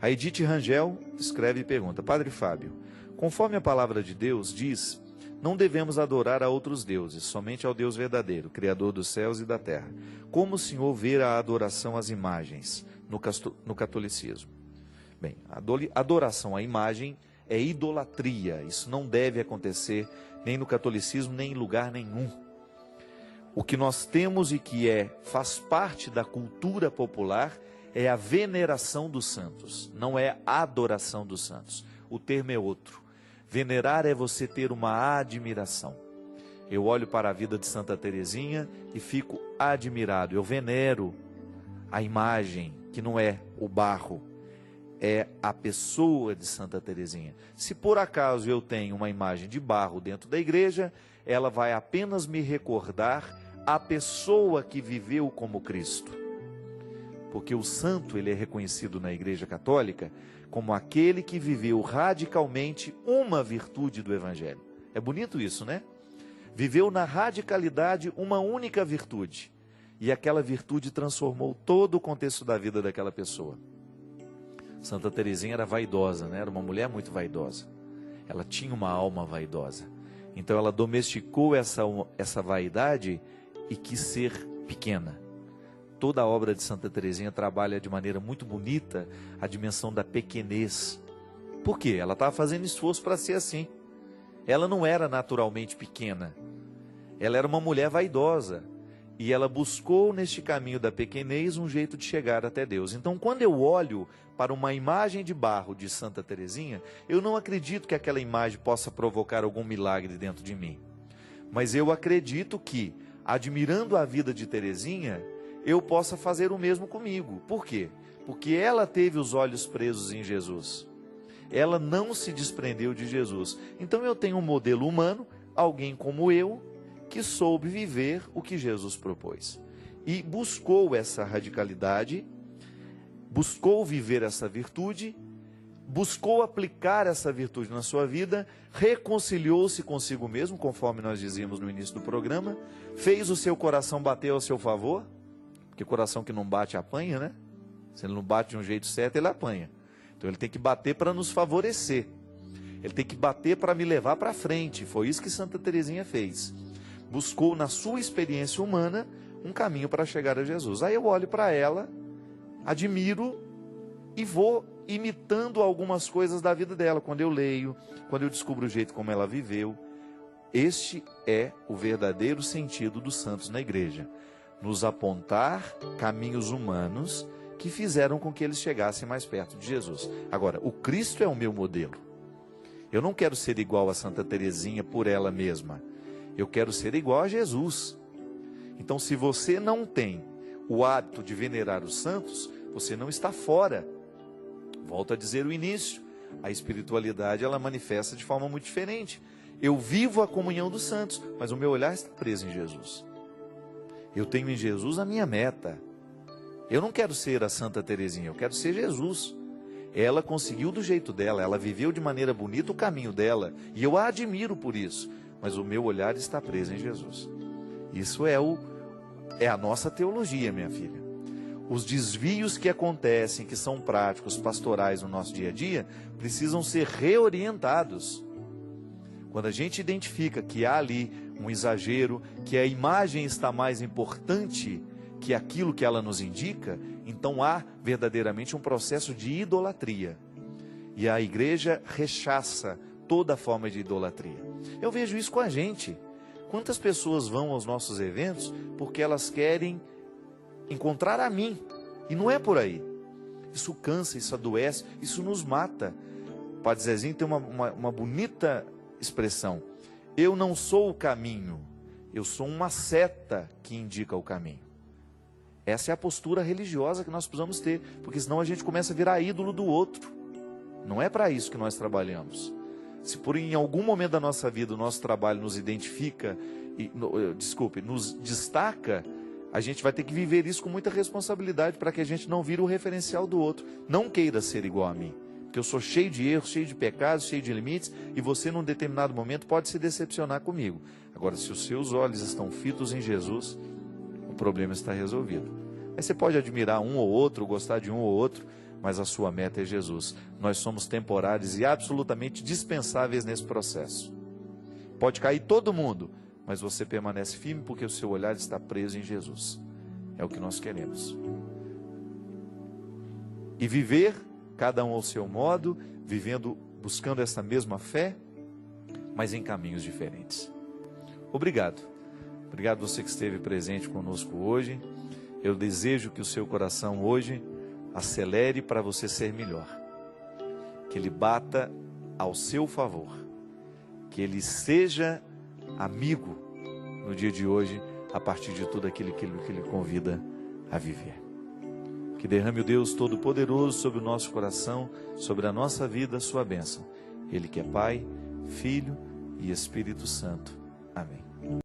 A Edith Rangel escreve e pergunta: Padre Fábio, conforme a palavra de Deus diz, não devemos adorar a outros deuses, somente ao Deus verdadeiro, Criador dos céus e da terra. Como o senhor vê a adoração às imagens no catolicismo? Bem, a adoração à imagem é idolatria. Isso não deve acontecer nem no catolicismo, nem em lugar nenhum. O que nós temos e que faz parte da cultura popular é a veneração dos santos, não é a adoração dos santos. O termo é outro. Venerar é você ter uma admiração. Eu olho para a vida de Santa Teresinha e fico admirado. Eu venero a imagem, que não é o barro, é a pessoa de Santa Teresinha. Se por acaso eu tenho uma imagem de barro dentro da igreja, ela vai apenas me recordar a pessoa que viveu como Cristo. Porque o santo, ele é reconhecido na Igreja Católica como aquele que viveu radicalmente uma virtude do Evangelho. É bonito isso, né? Viveu na radicalidade uma única virtude. E aquela virtude transformou todo o contexto da vida daquela pessoa. Santa Teresinha era vaidosa, né? Era uma mulher muito vaidosa. Ela tinha uma alma vaidosa. Então ela domesticou essa vaidade e quis ser pequena. Toda a obra de Santa Teresinha trabalha de maneira muito bonita a dimensão da pequenez. Por quê? Ela estava fazendo esforço para ser assim. Ela não era naturalmente pequena. Ela era uma mulher vaidosa. E ela buscou neste caminho da pequenez um jeito de chegar até Deus. Então, quando eu olho para uma imagem de barro de Santa Teresinha, eu não acredito que aquela imagem possa provocar algum milagre dentro de mim. Mas eu acredito que, admirando a vida de Teresinha, eu possa fazer o mesmo comigo. Por quê? Porque ela teve os olhos presos em Jesus. Ela não se desprendeu de Jesus. Então eu tenho um modelo humano, alguém como eu, que soube viver o que Jesus propôs. E buscou essa radicalidade, buscou viver essa virtude, buscou aplicar essa virtude na sua vida, reconciliou-se consigo mesmo, conforme nós dizíamos no início do programa, fez o seu coração bater ao seu favor, porque coração que não bate apanha, né? Se ele não bate de um jeito certo, ele apanha. Então ele tem que bater para nos favorecer. Ele tem que bater para me levar para frente. Foi isso que Santa Teresinha fez. Buscou na sua experiência humana um caminho para chegar a Jesus. Aí eu olho para ela, admiro e vou imitando algumas coisas da vida dela. Quando eu leio, quando eu descubro o jeito como ela viveu. Este é o verdadeiro sentido dos santos na igreja. Nos apontar caminhos humanos que fizeram com que eles chegassem mais perto de Jesus. Agora, o Cristo é o meu modelo. Eu não quero ser igual a Santa Teresinha por ela mesma. Eu quero ser igual a Jesus. Então, se você não tem o hábito de venerar os santos, você não está fora. Volto a dizer o início. A espiritualidade, ela manifesta de forma muito diferente. Eu vivo a comunhão dos santos, mas o meu olhar está preso em Jesus. Eu tenho em Jesus a minha meta. Eu não quero ser a Santa Teresinha, eu quero ser Jesus. Ela conseguiu do jeito dela, ela viveu de maneira bonita o caminho dela, e eu a admiro por isso, mas o meu olhar está preso em Jesus. Isso é a nossa teologia, minha filha. Os desvios que acontecem, que são práticos, pastorais no nosso dia a dia, precisam ser reorientados. Quando a gente identifica que há ali um exagero, que a imagem está mais importante que aquilo que ela nos indica, então há verdadeiramente um processo de idolatria. E a igreja rechaça toda forma de idolatria. Eu vejo isso com a gente. Quantas pessoas vão aos nossos eventos porque elas querem encontrar a mim? E não é por aí. Isso cansa, isso adoece, isso nos mata. O Padre Zezinho tem uma bonita expressão: eu não sou o caminho, eu sou uma seta que indica o caminho. Essa é a postura religiosa que nós precisamos ter, porque senão a gente começa a virar ídolo do outro. Não é para isso que nós trabalhamos. Se por em algum momento da nossa vida o nosso trabalho nos identifica, nos destaca, a gente vai ter que viver isso com muita responsabilidade para que a gente não vire o referencial do outro. Não queira ser igual a mim, porque eu sou cheio de erros, cheio de pecados, cheio de limites, e você num determinado momento pode se decepcionar comigo. Agora, se os seus olhos estão fitos em Jesus, o problema está resolvido. Aí você pode admirar um ou outro, gostar de um ou outro, mas a sua meta é Jesus. Nós somos temporários e absolutamente dispensáveis nesse processo. Pode cair todo mundo, mas você permanece firme porque o seu olhar está preso em Jesus. É o que nós queremos. E viver, cada um ao seu modo, vivendo, buscando essa mesma fé, mas em caminhos diferentes. Obrigado. Obrigado você que esteve presente conosco hoje. Eu desejo que o seu coração hoje acelere para você ser melhor. Que ele bata ao seu favor. Que ele seja amigo no dia de hoje, a partir de tudo aquilo que ele convida a viver. Que derrame o Deus Todo-Poderoso sobre o nosso coração, sobre a nossa vida, a sua bênção. Ele que é Pai, Filho e Espírito Santo. Amém.